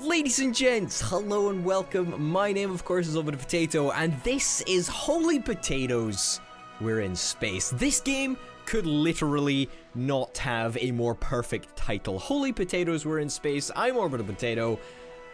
Ladies and gents, hello and welcome. My name, of course, is Ultimate Potato, and this is Holy Potatoes. We're in space. This game could literally not have a more perfect title. Holy Potatoes, we're in space. I'm Orbital Potato.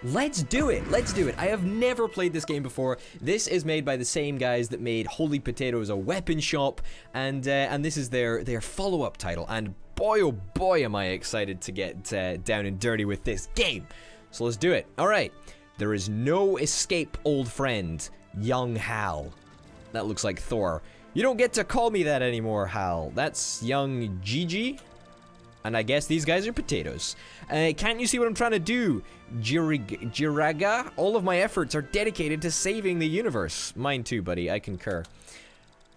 Let's do it. Let's do it. I have never played this game before. This is made by the same guys that made Holy Potatoes, a weapon shop, and this is their follow-up title. And boy, oh boy, am I excited to get down and dirty with this game. So let's do it. All right. There is no escape, old friend. Young Hal. That looks like Thor. You don't get to call me that anymore, Hal. That's young Gigi. And I guess these guys are potatoes. Can't you see what I'm trying to do? Jiraga? All of my efforts are dedicated to saving the universe. Mine too, buddy. I concur.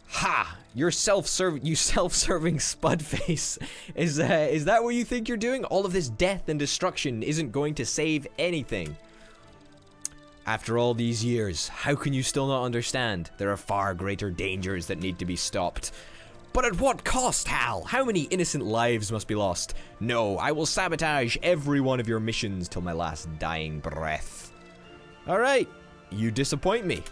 Ha! You self-serving spud face. Is that what you think you're doing? All of this death and destruction isn't going to save anything. After all these years, how can you still not understand? There are far greater dangers that need to be stopped. But at what cost, Hal? How many innocent lives must be lost? No, I will sabotage every one of your missions till my last dying breath. Alright, you disappoint me.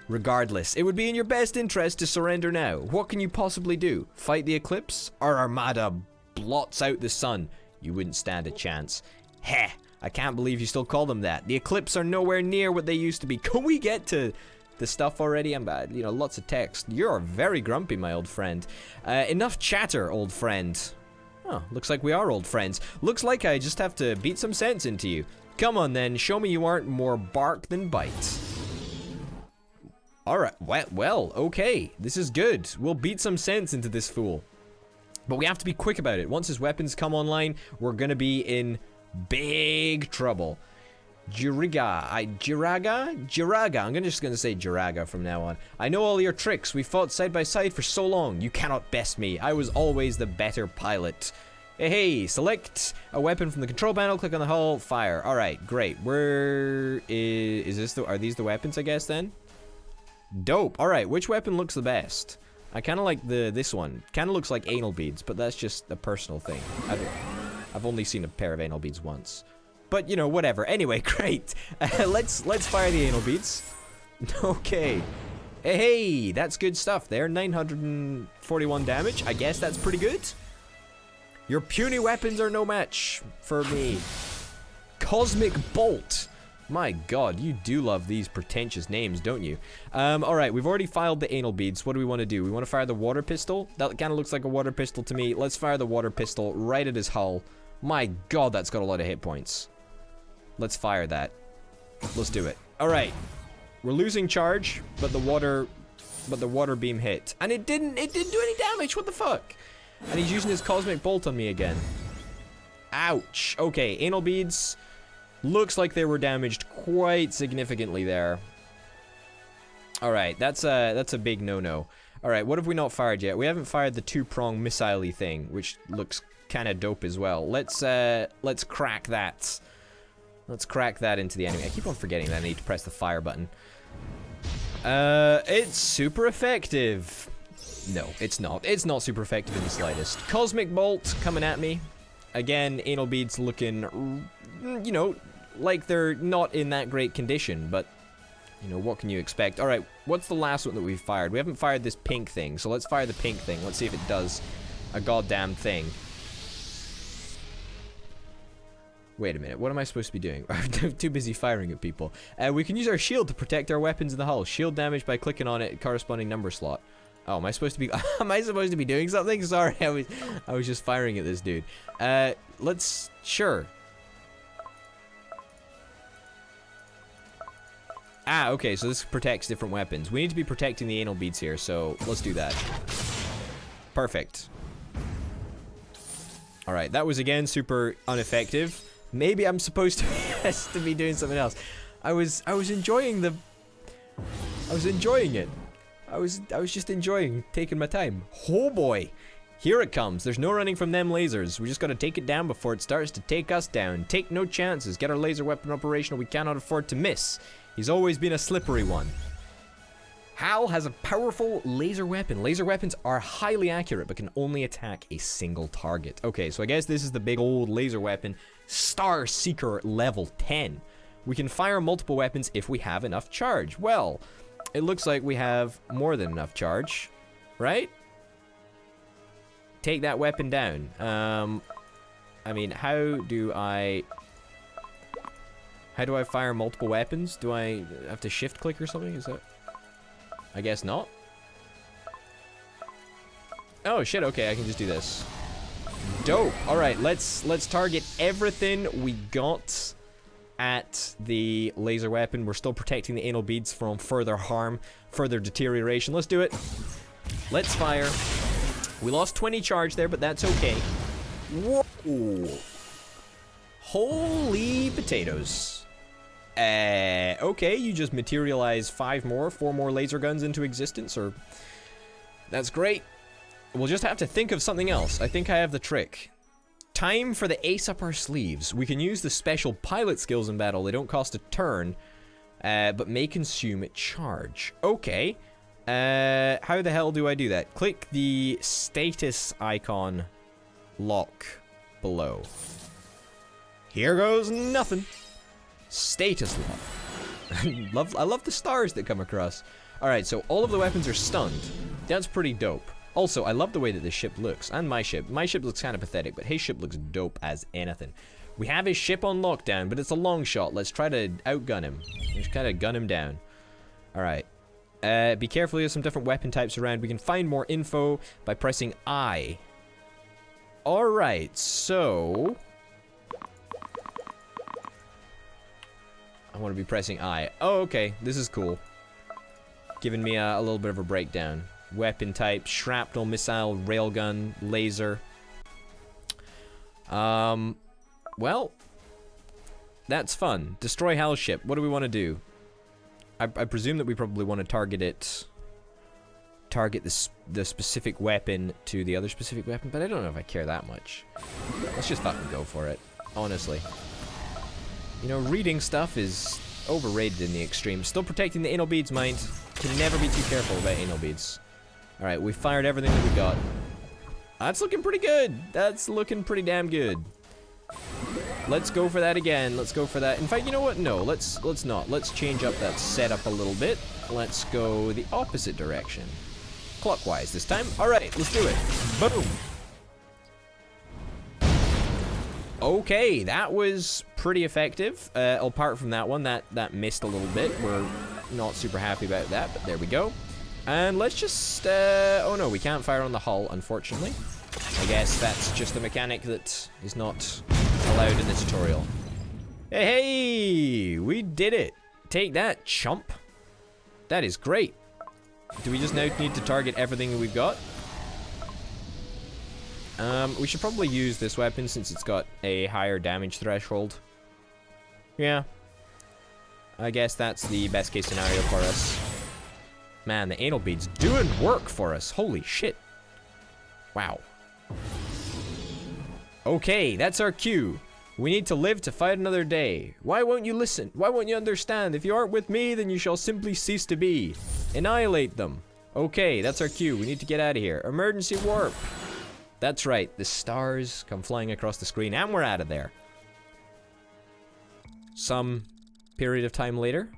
Regardless, it would be in your best interest to surrender now. What can you possibly do? Fight the eclipse? Our armada blots out the sun. You wouldn't stand a chance. Heh, I can't believe you still call them that. The eclipse are nowhere near what they used to be. Can we get to the stuff already? I'm bad, you know, lots of text. You're very grumpy, my old friend. Enough chatter, old friend. Oh, looks like we are old friends. Looks like I just have to beat some sense into you. Come on then, show me you aren't more bark than bite. Alright, well, okay. This is good. We'll beat some sense into this fool. But we have to be quick about it. Once his weapons come online, we're gonna be in big trouble. Jiraga. I'm just gonna say Jiraga from now on. I know all your tricks. We fought side by side for so long. You cannot best me. I was always the better pilot. Hey, select a weapon from the control panel, click on the hull, fire. Alright, great. Are these the weapons, I guess, then? Dope. Alright, which weapon looks the best? I kinda like this one. Kinda looks like anal beads, but that's just a personal thing. I've only seen a pair of anal beads once. But, you know, whatever. Anyway, great. Let's fire the anal beads. Okay. Hey, that's good stuff there. 941 damage. I guess that's pretty good. Your puny weapons are no match for me. Cosmic Bolt. My god, you do love these pretentious names, don't you? Alright, we've already fired the anal beads. What do we want to do? We want to fire the water pistol? That kind of looks like a water pistol to me. Let's fire the water pistol right at his hull. My god, that's got a lot of hit points. Let's fire that. Let's do it. Alright. We're losing charge, but the water beam hit. And it didn't do any damage. What the fuck? And he's using his cosmic bolt on me again. Ouch. Okay, anal beads. Looks like they were damaged quite significantly there. Alright, that's a big no-no. Alright, what have we not fired yet? We haven't fired the two-prong missile-y thing, which looks kinda dope as well. Let's crack that. Let's crack that into the enemy. I keep on forgetting that I need to press the fire button. It's super effective. No, it's not. It's not super effective in the slightest. Cosmic Bolt coming at me. Again, anal beads looking, you know, like they're not in that great condition, but, you know, what can you expect? Alright, what's the last one that we've fired? We haven't fired this pink thing, so let's fire the pink thing. Let's see if it does a goddamn thing. Wait a minute, what am I supposed to be doing? I'm too busy firing at people. We can use our shield to protect our weapons in the hull. Shield damage by clicking on it, corresponding number slot. Oh, am I supposed to be doing something? Sorry, I was just firing at this dude. Sure. Ah, okay, so this protects different weapons. We need to be protecting the anal beads here, so let's do that. Perfect. Alright, that was again super ineffective. Maybe I'm supposed to be doing something else. I was enjoying it. I was just enjoying taking my time. Oh boy. Here it comes. There's no running from them lasers. We just gotta take it down before it starts to take us down. Take no chances. Get our laser weapon operational. We cannot afford to miss. He's always been a slippery one. Hal has a powerful laser weapon. Laser weapons are highly accurate, but can only attack a single target. Okay, so I guess this is the big old laser weapon. Star Seeker level 10. We can fire multiple weapons if we have enough charge. Well, it looks like we have more than enough charge, right? Take that weapon down. I mean, how do I fire multiple weapons? Do I have to shift click or something? Is that? I guess not. Oh shit, okay, I can just do this. Dope. Alright, let's target everything we got at the laser weapon. We're still protecting the anal beads from further harm, further deterioration. Let's do it. Let's fire. We lost 20 charge there, but that's okay. Whoa. Holy potatoes. Okay, you just materialize 4 more laser guns into existence, or... That's great. We'll just have to think of something else. I think I have the trick. Time for the ace up our sleeves. We can use the special pilot skills in battle. They don't cost a turn, but may consume charge. Okay. How the hell do I do that? Click the status icon lock below. Here goes nothing. Status lock. I love the stars that come across. Alright, so all of the weapons are stunned. That's pretty dope. Also, I love the way that this ship looks, and my ship. My ship looks kind of pathetic, but his ship looks dope as anything. We have his ship on lockdown, but it's a long shot. Let's try to outgun him. Just kind of gun him down. Alright. Be careful, there's some different weapon types around. We can find more info by pressing I. Alright, so... I want to be pressing I. Oh, okay. This is cool. Giving me a little bit of a breakdown. Weapon type, shrapnel, missile, railgun, laser. Well, that's fun. Destroy Hal's ship. What do we want to do? I presume that we probably want to target the specific weapon to the other specific weapon, but I don't know if I care that much. Let's just fucking go for it, honestly. You know, reading stuff is overrated in the extreme. Still protecting the anal beads, mind. Can never be too careful about anal beads. Alright, we fired everything that we got. That's looking pretty good. That's looking pretty damn good. Let's go for that again. Let's go for that. In fact, you know what? No, let's not. Let's change up that setup a little bit. Let's go the opposite direction. Clockwise this time. Alright, let's do it. Boom. Okay, that was pretty effective. Apart from that one, that missed a little bit. We're not super happy about that, but there we go. And let's just, oh no, we can't fire on the hull, unfortunately. I guess that's just a mechanic that is not allowed in the tutorial. Hey, we did it. Take that, chump. That is great. Do we just now need to target everything that we've got? We should probably use this weapon since it's got a higher damage threshold. Yeah. I guess that's the best case scenario for us. Man, the anal bead's doing work for us. Holy shit. Wow. Okay, that's our cue. We need to live to fight another day. Why won't you listen? Why won't you understand? If you aren't with me, then you shall simply cease to be. Annihilate them. Okay, that's our cue. We need to get out of here. Emergency warp. That's right. The stars come flying across the screen, and we're out of there. Some period of time later.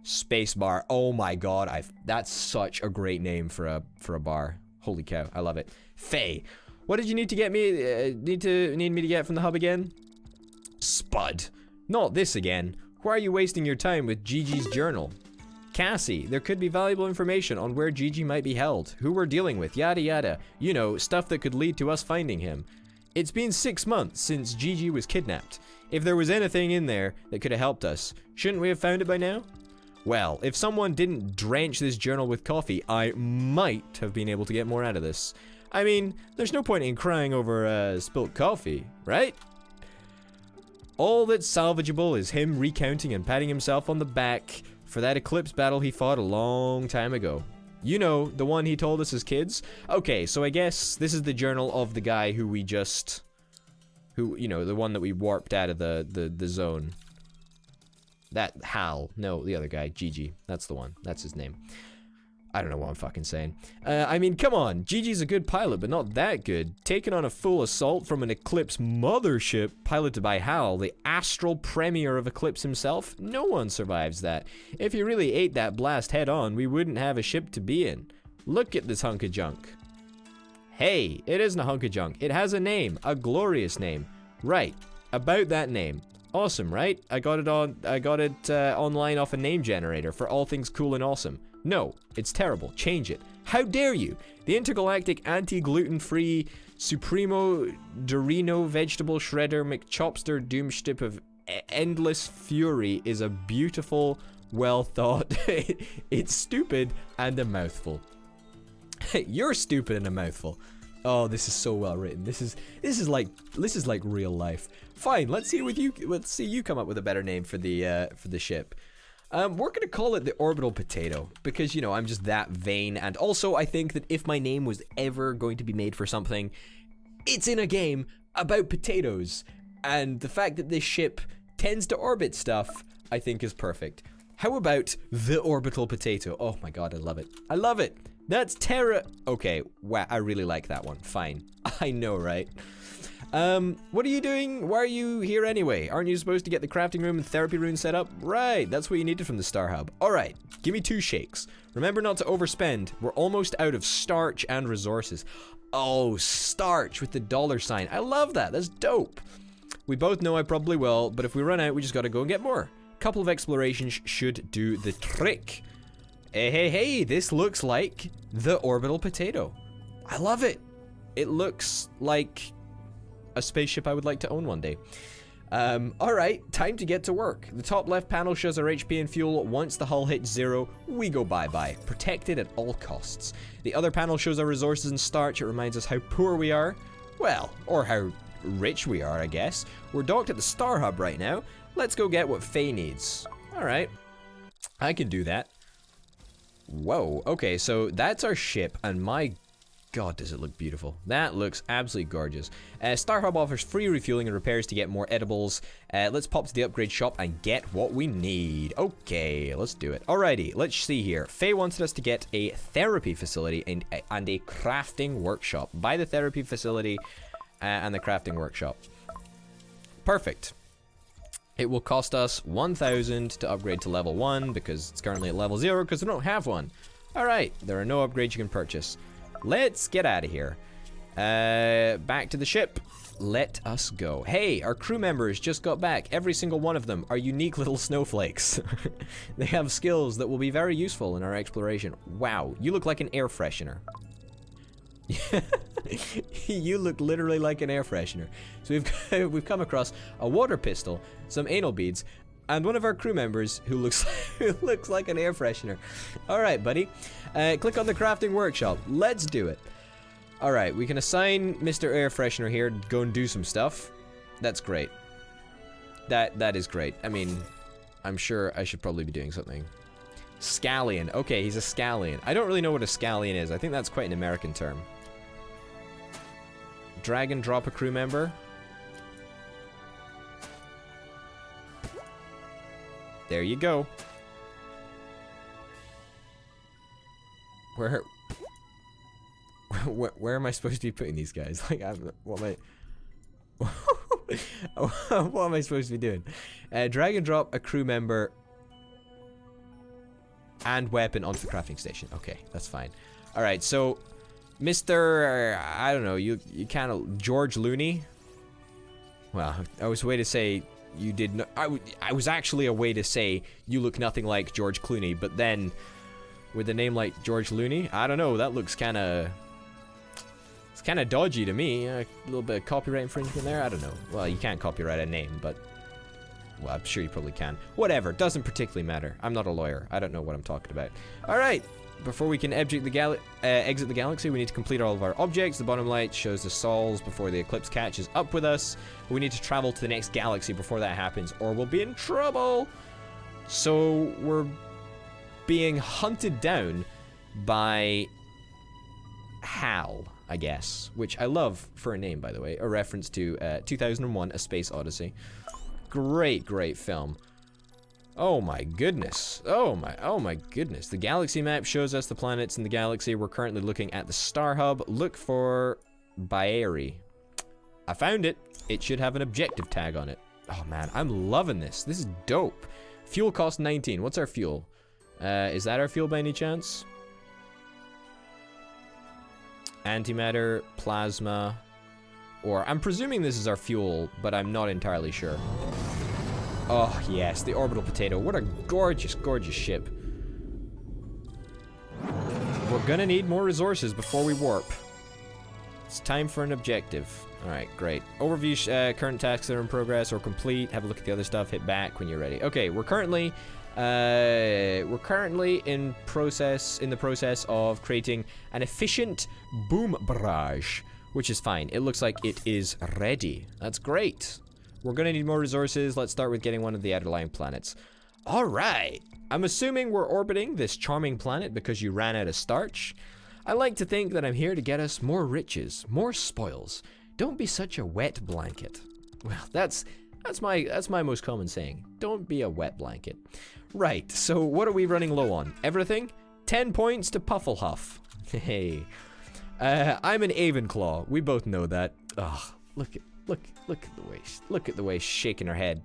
Spacebar. Oh my god, that's such a great name for a bar. Holy cow, I love it. Faye, what did you need to get me? Need me to get from the hub again? Spud. Not this again. Why are you wasting your time with Gigi's journal? Cassie, there could be valuable information on where Gigi might be held, who we're dealing with, yada yada. You know, stuff that could lead to us finding him. It's been 6 months since Gigi was kidnapped. If there was anything in there that could have helped us, shouldn't we have found it by now? Well, if someone didn't drench this journal with coffee, I might have been able to get more out of this. I mean, there's no point in crying over spilt coffee, right? All that's salvageable is him recounting and patting himself on the back for that Eclipse battle he fought a long time ago. You know, the one he told us as kids? Okay, so I guess this is the journal of the guy who we just... you know, the one that we warped out of the zone. That Hal. No, the other guy, Gigi. That's the one. That's his name. I don't know what I'm fucking saying. I mean, come on. Gigi's a good pilot, but not that good. Taking on a full assault from an Eclipse mothership piloted by Hal, the astral premier of Eclipse himself, no one survives that. If he really ate that blast head on, we wouldn't have a ship to be in. Look at this hunk of junk. Hey, it isn't a hunk of junk. It has a name, a glorious name. Right, about that name. Awesome, right? I got it online off a name generator for all things cool and awesome. No, it's terrible. Change it. How dare you? The intergalactic anti-gluten-free Supremo Dorino vegetable shredder McChopster doomstip of endless fury is a beautiful, well thought. It's stupid and a mouthful. You're stupid and a mouthful. Oh, this is so well written. This is like real life. Fine, let's see you come up with a better name for the ship. We're gonna call it the Orbital Potato because, you know, I'm just that vain, and also I think that if my name was ever going to be made for something, it's in a game about potatoes, and the fact that this ship tends to orbit stuff, I think is perfect. How about the Orbital Potato? Oh my god, I love it. I love it. That's Terra. Okay, wow, I really like that one. Fine. I know, right? What are you doing? Why are you here anyway? Aren't you supposed to get the crafting room and therapy room set up? Right, that's what you needed from the Star Hub. Alright, give me 2 shakes. Remember not to overspend. We're almost out of starch and resources. Oh, starch with the $sign. I love that. That's dope. We both know I probably will, but if we run out, we just gotta go and get more. Couple of explorations should do the trick. Hey, this looks like the Orbital Potato. I love it. It looks like a spaceship I would like to own one day. Alright, time to get to work. The top left panel shows our HP and fuel. Once the hull hits 0, we go bye-bye. Protected at all costs. The other panel shows our resources and starch. It reminds us how poor we are. Well, or how rich we are, I guess. We're docked at the Star Hub right now. Let's go get what Faye needs. Alright. I can do that. Whoa, okay, so that's our ship, and my god, does it look beautiful. That looks absolutely gorgeous. Star Hub offers free refueling and repairs to get more edibles. Let's pop to the upgrade shop and get what we need. Okay, let's do it. Alrighty, let's see here. Faye wanted us to get a therapy facility and a crafting workshop. Buy the therapy facility and the crafting workshop. Perfect. It will cost us 1,000 to upgrade to level 1 because it's currently at level 0 because we don't have one. Alright, there are no upgrades you can purchase. Let's get out of here. Back to the ship. Let us go. Hey, our crew members just got back. Every single one of them are unique little snowflakes. They have skills that will be very useful in our exploration. Wow, you look like an air freshener. You look literally like an air freshener. So we've come across a water pistol, some anal beads, and one of our crew members who looks like an air freshener. All right, buddy. Click on the crafting workshop. Let's do it. All right, we can assign Mr. Air Freshener here to go and do some stuff. That's great. That is great. I mean, I'm sure I should probably be doing something. Scallion. Okay, he's a scallion. I don't really know what a scallion is. I think that's quite an American term. Drag and drop a crew member. There you go. Where am I supposed to be putting these guys? Like, what am I... what am I supposed to be doing? Drag and drop a crew member and weapon onto the crafting station. Okay, that's fine. Alright, so Mr. I don't know, you kind of George Looney. Well, I was a way to say you did not. I was actually a way to say you look nothing like George Clooney, but then with a name like George Looney, I don't know. That looks kind of. It's kind of dodgy to me. A little bit of copyright infringement there. I don't know. Well, you can't copyright a name, but well, I'm sure you probably can. Whatever. Doesn't particularly matter. I'm not a lawyer. I don't know what I'm talking about. All right. Before we can exit the galaxy, we need to complete all of our objects. The bottom light shows the sols before the eclipse catches up with us. We need to travel to the next galaxy before that happens, or we'll be in trouble. So we're being hunted down by Hal, I guess, which I love for a name, by the way. A reference to 2001: A Space Odyssey. Great film. Oh my goodness. Oh my goodness. The galaxy map shows us the planets in the galaxy. We're currently looking at the star hub. Look for Baeri. I found it. It should have an objective tag on it. Oh man, I'm loving this. This is dope. Fuel cost 19. What's our fuel? Is that our fuel by any chance? Antimatter, plasma, or I'm presuming this is our fuel, but I'm not entirely sure. Oh yes, the orbital potato. What a gorgeous, gorgeous ship. We're gonna need more resources before we warp. It's time for an objective. Alright, great. Overview current tasks that are in progress or complete. Have a look at the other stuff. Hit back when you're ready. Okay, we're currently in the process of creating an efficient boom barrage, which is fine. It looks like it is ready. That's great. We're gonna need more resources. Let's start with getting one of the outerlying planets. All right. I'm assuming we're orbiting this charming planet because you ran out of starch. I like to think that I'm here to get us more riches, more spoils. Don't be such a wet blanket. Well, that's my most common saying. Don't be a wet blanket. Right. So what are we running low on? Everything? 10 points to Pufflehuff. Hey. I'm an Avenclaw. We both know that. Ugh. Look at the way she's shaking her head.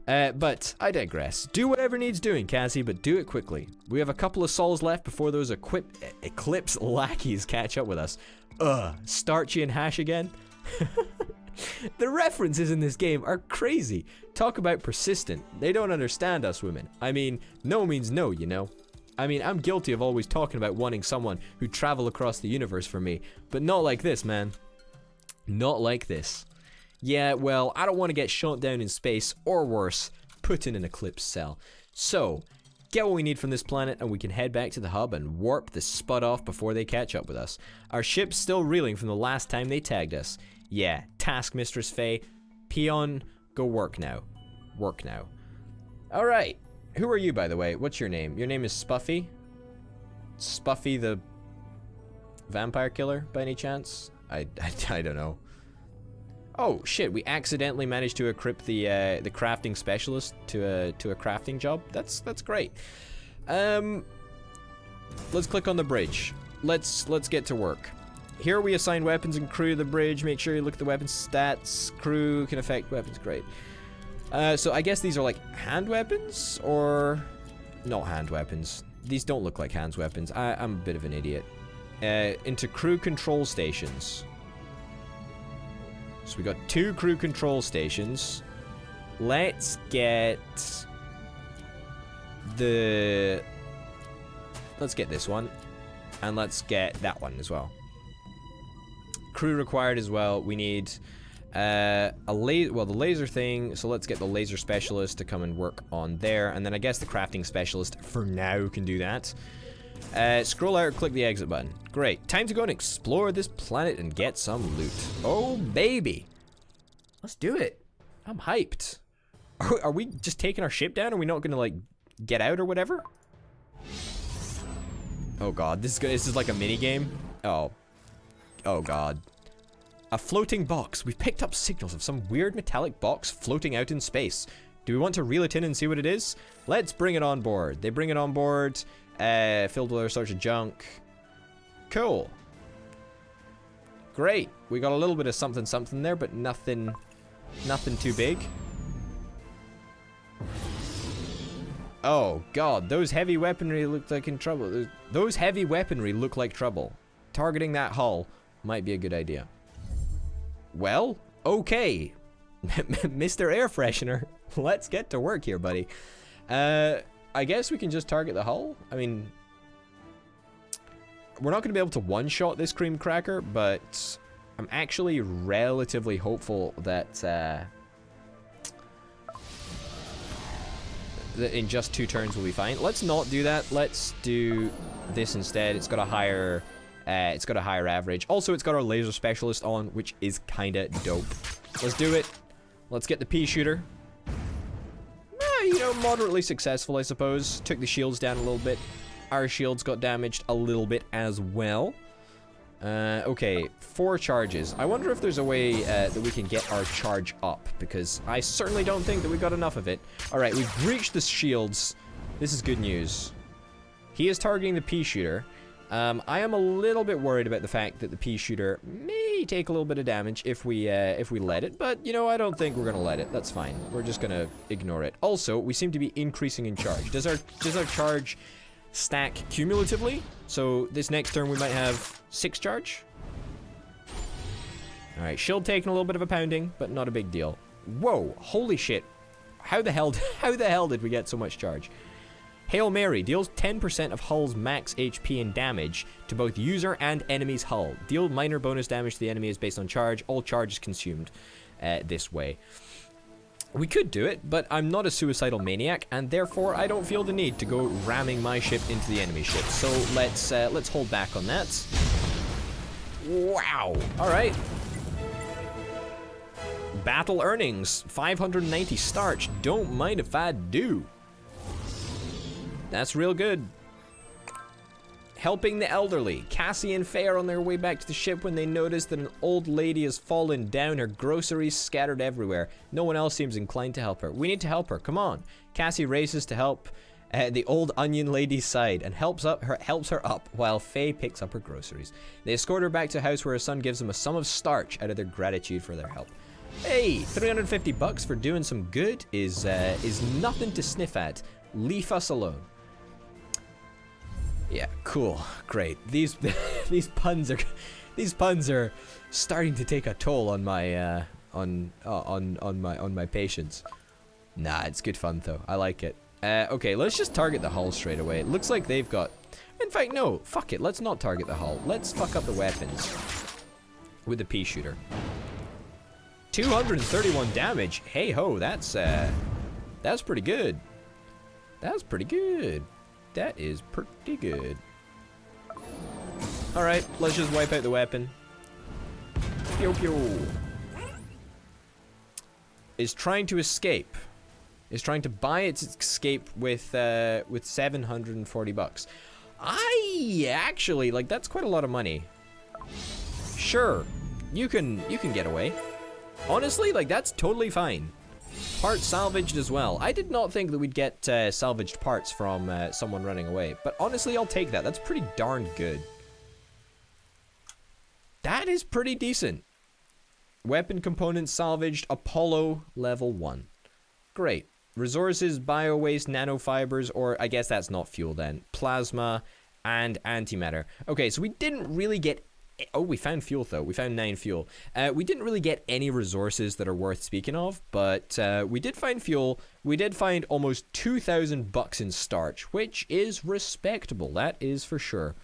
But I digress. Do whatever needs doing, Cassie, but do it quickly. We have a couple of sols left before those Eclipse lackeys catch up with us. Starchy and hash again? The references in this game are crazy. Talk about persistent. They don't understand us women. I mean, no means no, you know. I mean, I'm guilty of always talking about wanting someone who'd travel across the universe for me, but not like this, man. Not like this. Yeah, well, I don't want to get shot down in space, or worse, put in an eclipse cell. So, get what we need from this planet, and we can head back to the hub and warp the spud off before they catch up with us. Our ship's still reeling from the last time they tagged us. Yeah, task Mistress Faye. Peon, go work now. Work now. Alright, who are you, by the way? What's your name? Your name is Spuffy? Spuffy the vampire killer, by any chance? I don't know. Oh shit! We accidentally managed to equip the crafting specialist to a crafting job. That's great. Let's click on the bridge. Let's get to work. Here we assign weapons and crew to the bridge. Make sure you look at the weapon stats. Crew can affect weapons. Great. So I guess these are like hand weapons or not hand weapons. These don't look like hand weapons. I'm a bit of an idiot. Into crew control stations. So we got 2 crew control stations. Let's get this one, and let's get that one as well. Crew required as well. We need the laser thing. So let's get the laser specialist to come and work on there, and then I guess the crafting specialist for now can do that. Scroll out or click the exit button. Great. Time to go and explore this planet and get some loot. Oh, baby. Let's do it. I'm hyped. Are we just taking our ship down? Are we not going to, like, get out or whatever? Oh, God. This is like a mini game. Oh. Oh, God. A floating box. We've picked up signals of some weird metallic box floating out in space. Do we want to reel it in and see what it is? Let's bring it on board. They bring it on board. Filled with all sorts of junk. Cool. Great. We got a little bit of something there, but nothing too big. Oh god, those heavy weaponry look like in trouble. Those heavy weaponry look like trouble. Targeting that hull might be a good idea. Well, okay. Mr. Air Freshener, let's get to work here, buddy. I guess we can just target the hull. I mean, we're not going to be able to one-shot this cream cracker, but I'm actually relatively hopeful that that in just 2 turns we'll be fine. Let's not do that. Let's do this instead. It's got a higher average. Also, it's got our laser specialist on, which is kind of dope. Let's do it. Let's get the pea shooter. You know, moderately successful, I suppose. Took the shields down a little bit. Our shields got damaged a little bit as well. Okay, 4 charges. I wonder if there's a way that we can get our charge up, because I certainly don't think that we got enough of it. Alright, we've breached the shields. This is good news. He is targeting the pea shooter. I am a little bit worried about the fact that the pea shooter may take a little bit of damage if we let it, but you know, I don't think we're gonna let it. That's fine. We're just gonna ignore it. Also, we seem to be increasing in charge. Does our charge stack cumulatively? So this next turn we might have 6 charge. All right, shield taking a little bit of a pounding, but not a big deal. Whoa! Holy shit! How the hell did we get so much charge? Hail Mary deals 10% of hull's max HP and damage to both user and enemy's hull. Deal minor bonus damage to the enemy is based on charge. All charge is consumed this way. We could do it, but I'm not a suicidal maniac, and therefore I don't feel the need to go ramming my ship into the enemy ship. So let's hold back on that. Wow! All right. Battle earnings 590 starch. Don't mind if I do. That's real good. Helping the elderly. Cassie and Faye are on their way back to the ship when they notice that an old lady has fallen down, her groceries scattered everywhere. No one else seems inclined to help her. We need to help her. Come on. Cassie races to help the old onion lady's side and helps her up while Faye picks up her groceries. They escort her back to a house where her son gives them a sum of starch out of their gratitude for their help. Hey, 350 bucks for doing some good is nothing to sniff at. Leave us alone. Yeah, cool, great. These puns are starting to take a toll on my on my patience. Nah, it's good fun though. I like it. Okay, let's just target the hull straight away. It looks like they've got. In fact, no. Fuck it. Let's not target the hull. Let's fuck up the weapons with the pea shooter. 231 damage. Hey ho, that's pretty good. That's pretty good. That is pretty good. Alright, let's just wipe out the weapon. Pew pew. Is trying to escape. Is trying to buy its escape with 740 bucks. I actually, like, that's quite a lot of money. Sure, you can get away. Honestly, like, that's totally fine. Parts salvaged as well. I did not think that we'd get salvaged parts from someone running away. But honestly, I'll take that. That's pretty darn good. That is pretty decent. Weapon components salvaged. Apollo level 1. Great. Resources, bio-waste, nanofibers, or I guess that's not fuel then. Plasma and antimatter. Okay, so we didn't really get... Oh, we found fuel though. We found 9 fuel. We didn't really get any resources that are worth speaking of, but we did find fuel. We did find almost 2,000 bucks in starch, which is respectable. That is for sure.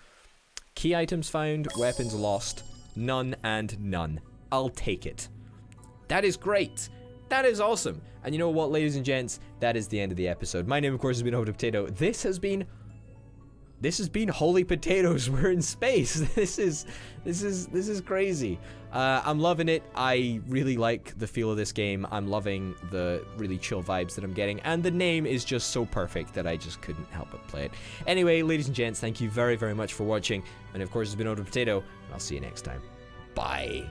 Key items found, weapons lost, none and none. I'll take it. That is great. That is awesome. And you know what, ladies and gents? That is the end of the episode. My name, of course, has been Holy Potato. This has been Holy Potatoes. We're in space. This is crazy. I'm loving it. I really like the feel of this game. I'm loving the really chill vibes that I'm getting, and the name is just so perfect that I just couldn't help but play it. Anyway, ladies and gents, thank you very, very much for watching. And of course, it's been Holy Potato, and I'll see you next time. Bye.